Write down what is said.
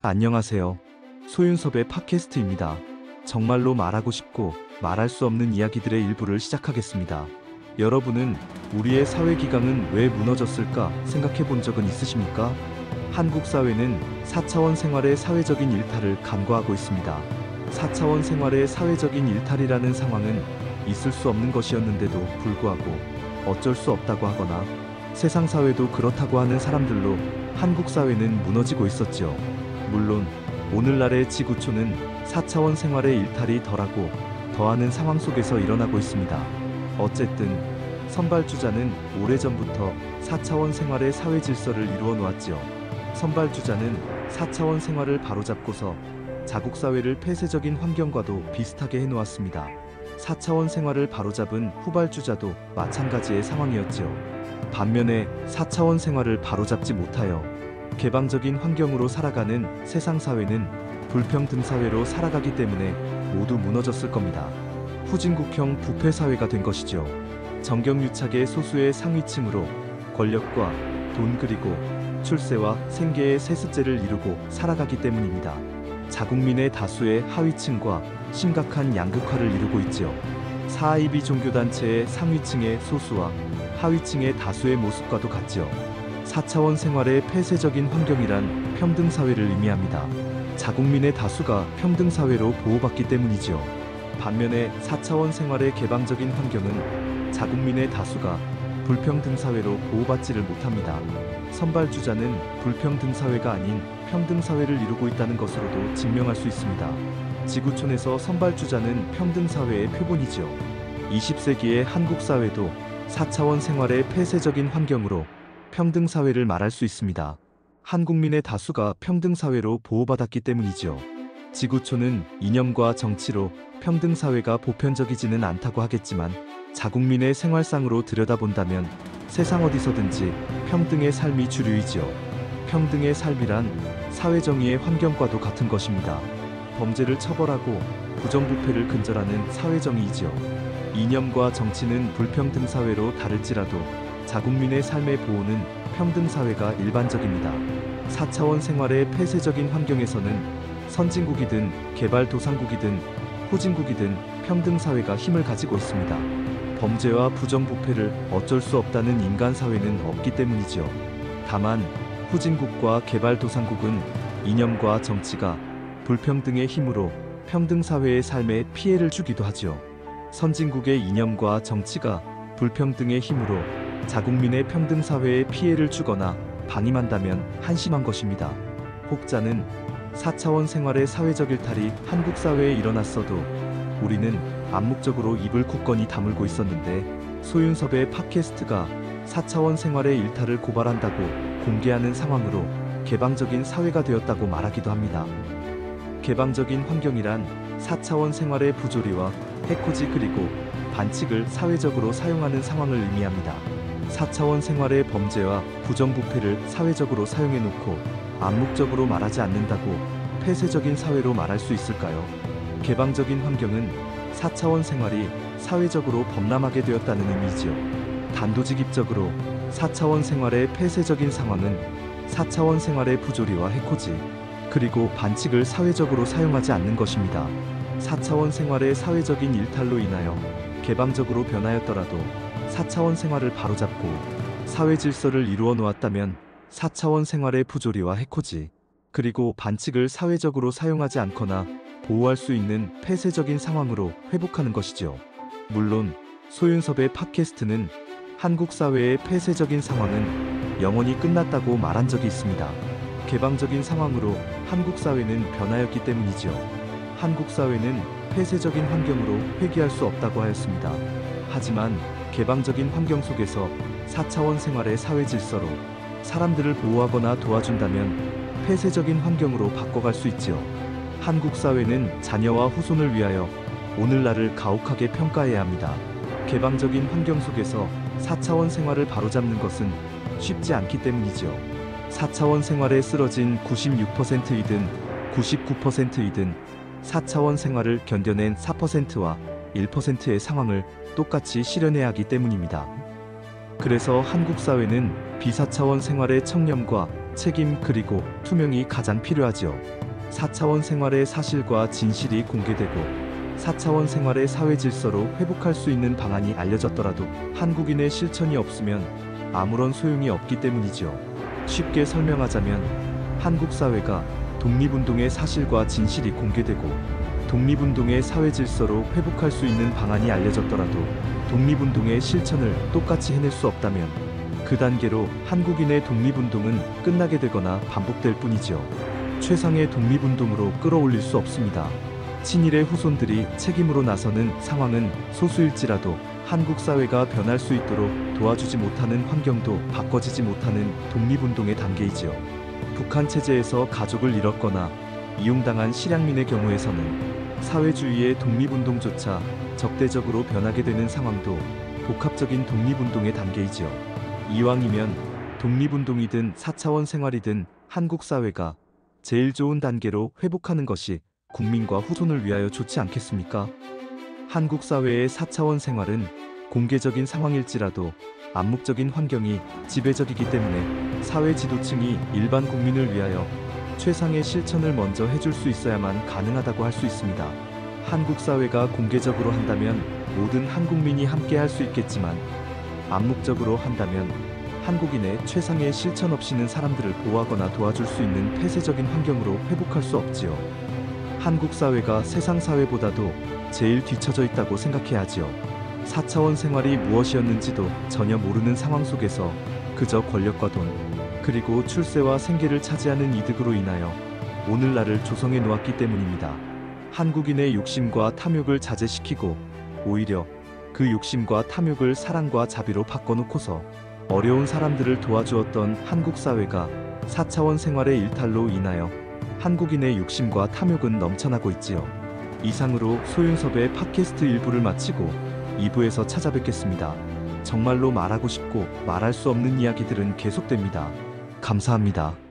안녕하세요. 소윤섭의 팟캐스트입니다. 정말로 말하고 싶고 말할 수 없는 이야기들의 일부를 시작하겠습니다. 여러분은 우리의 사회 기강은 왜 무너졌을까 생각해 본 적은 있으십니까? 한국 사회는 4차원 생활의 사회적인 일탈을 간과하고 있습니다. 4차원 생활의 사회적인 일탈이라는 상황은 있을 수 없는 것이었는데도 불구하고 어쩔 수 없다고 하거나 세상 사회도 그렇다고 하는 사람들로 한국 사회는 무너지고 있었죠. 물론 오늘날의 지구촌은 4차원 생활의 일탈이 덜하고 더하는 상황 속에서 일어나고 있습니다. 어쨌든 선발주자는 오래전부터 4차원 생활의 사회 질서를 이루어 놓았지요. 선발주자는 4차원 생활을 바로잡고서 자국 사회를 폐쇄적인 환경과도 비슷하게 해놓았습니다. 4차원 생활을 바로잡은 후발주자도 마찬가지의 상황이었지요. 반면에 4차원 생활을 바로잡지 못하여 개방적인 환경으로 살아가는 세상 사회는 불평등 사회로 살아가기 때문에 모두 무너졌을 겁니다. 후진국형 부패 사회가 된 것이죠. 정경유착의 소수의 상위층으로 권력과 돈 그리고 출세와 생계의 세습제를 이루고 살아가기 때문입니다. 자국민의 다수의 하위층과 심각한 양극화를 이루고 있지요. 사이비 종교단체의 상위층의 소수와 하위층의 다수의 모습과도 같지요. 4차원 생활의 폐쇄적인 환경이란 평등사회를 의미합니다. 자국민의 다수가 평등사회로 보호받기 때문이지요. 반면에 4차원 생활의 개방적인 환경은 자국민의 다수가 불평등사회로 보호받지를 못합니다. 선발주자는 불평등사회가 아닌 평등사회를 이루고 있다는 것으로도 증명할 수 있습니다. 지구촌에서 선발주자는 평등사회의 표본이지요. 20세기의 한국 사회도 4차원 생활의 폐쇄적인 환경으로 평등사회를 말할 수 있습니다. 한국민의 다수가 평등사회로 보호받았기 때문이지요. 지구촌은 이념과 정치로 평등사회가 보편적이지는 않다고 하겠지만 자국민의 생활상으로 들여다본다면 세상 어디서든지 평등의 삶이 주류이지요. 평등의 삶이란 사회정의의 환경과도 같은 것입니다. 범죄를 처벌하고 부정부패를 근절하는 사회정의이지요. 이념과 정치는 불평등 사회로 다를지라도 자국민의 삶의 보호는 평등사회가 일반적입니다. 4차원 생활의 폐쇄적인 환경에서는 선진국이든 개발도상국이든 후진국이든 평등사회가 힘을 가지고 있습니다. 범죄와 부정부패를 어쩔 수 없다는 인간사회는 없기 때문이지요. 다만 후진국과 개발도상국은 이념과 정치가 불평등의 힘으로 평등사회의 삶에 피해를 주기도 하지요. 선진국의 이념과 정치가 불평등의 힘으로 자국민의 평등사회에 피해를 주거나 방임한다면 한심한 것입니다. 혹자는 4차원 생활의 사회적 일탈이 한국 사회에 일어났어도 우리는 암묵적으로 입을 굳건히 다물고 있었는데 소윤섭의 팟캐스트가 4차원 생활의 일탈을 고발한다고 공개하는 상황으로 개방적인 사회가 되었다고 말하기도 합니다. 개방적인 환경이란 4차원 생활의 부조리와 해코지 그리고 반칙을 사회적으로 사용하는 상황을 의미합니다. 4차원 생활의 범죄와 부정부패를 사회적으로 사용해놓고 암묵적으로 말하지 않는다고 폐쇄적인 사회로 말할 수 있을까요? 개방적인 환경은 4차원 생활이 사회적으로 범람하게 되었다는 의미지요. 단도직입적으로 4차원 생활의 폐쇄적인 상황은 4차원 생활의 부조리와 해코지 그리고 반칙을 사회적으로 사용하지 않는 것입니다. 4차원 생활의 사회적인 일탈로 인하여 개방적으로 변하였더라도 4차원 생활을 바로잡고 사회 질서를 이루어 놓았다면 4차원 생활의 부조리와 해코지 그리고 반칙을 사회적으로 사용하지 않거나 보호할 수 있는 폐쇄적인 상황으로 회복하는 것이죠. 물론 소윤섭의 팟캐스트는 한국 사회의 폐쇄적인 상황은 영원히 끝났다고 말한 적이 있습니다. 개방적인 상황으로 한국 사회는 변하였기 때문이지요. 한국 사회는 폐쇄적인 환경으로 회귀할 수 없다고 하였습니다. 하지만 개방적인 환경 속에서 4차원 생활의 사회 질서로 사람들을 보호하거나 도와준다면 폐쇄적인 환경으로 바꿔갈 수 있지요. 한국 사회는 자녀와 후손을 위하여 오늘날을 가혹하게 평가해야 합니다. 개방적인 환경 속에서 4차원 생활을 바로잡는 것은 쉽지 않기 때문이지요. 4차원 생활에 쓰러진 96%이든 99%이든 4차원 생활을 견뎌낸 4%와 1%의 상황을 똑같이 실현해야 하기 때문입니다. 그래서 한국 사회는 비사차원 생활의 청렴과 책임 그리고 투명이 가장 필요하지요. 4차원 생활의 사실과 진실이 공개되고 4차원 생활의 사회 질서로 회복할 수 있는 방안이 알려졌더라도 한국인의 실천이 없으면 아무런 소용이 없기 때문이죠. 쉽게 설명하자면 한국 사회가 독립운동의 사실과 진실이 공개되고 독립운동의 사회 질서로 회복할 수 있는 방안이 알려졌더라도 독립운동의 실천을 똑같이 해낼 수 없다면 그 단계로 한국인의 독립운동은 끝나게 되거나 반복될 뿐이죠. 최상의 독립운동으로 끌어올릴 수 없습니다. 친일의 후손들이 책임으로 나서는 상황은 소수일지라도 한국 사회가 변할 수 있도록 도와주지 못하는 환경도 바꿔지지 못하는 독립운동의 단계이지요. 북한 체제에서 가족을 잃었거나 이용당한 실향민의 경우에서는 사회주의의 독립운동조차 적대적으로 변하게 되는 상황도 복합적인 독립운동의 단계이지요. 이왕이면 독립운동이든 4차원 생활이든 한국 사회가 제일 좋은 단계로 회복하는 것이 국민과 후손을 위하여 좋지 않겠습니까? 한국 사회의 4차원 생활은 공개적인 상황일지라도 암묵적인 환경이 지배적이기 때문에 사회 지도층이 일반 국민을 위하여 최상의 실천을 먼저 해줄 수 있어야만 가능하다고 할 수 있습니다. 한국 사회가 공개적으로 한다면 모든 한국민이 함께 할 수 있겠지만 암묵적으로 한다면 한국인의 최상의 실천 없이는 사람들을 보호하거나 도와줄 수 있는 폐쇄적인 환경으로 회복할 수 없지요. 한국 사회가 세상 사회보다도 제일 뒤처져 있다고 생각해야 하지요. 4차원 생활이 무엇이었는지도 전혀 모르는 상황 속에서 그저 권력과 돈, 그리고 출세와 생계를 차지하는 이득으로 인하여 오늘날을 조성해 놓았기 때문입니다. 한국인의 욕심과 탐욕을 자제시키고 오히려 그 욕심과 탐욕을 사랑과 자비로 바꿔놓고서 어려운 사람들을 도와주었던 한국 사회가 4차원 생활의 일탈로 인하여 한국인의 욕심과 탐욕은 넘쳐나고 있지요. 이상으로 소윤섭의 팟캐스트 1부를 마치고 2부에서 찾아뵙겠습니다. 정말로 말하고 싶고 말할 수 없는 이야기들은 계속됩니다. 감사합니다.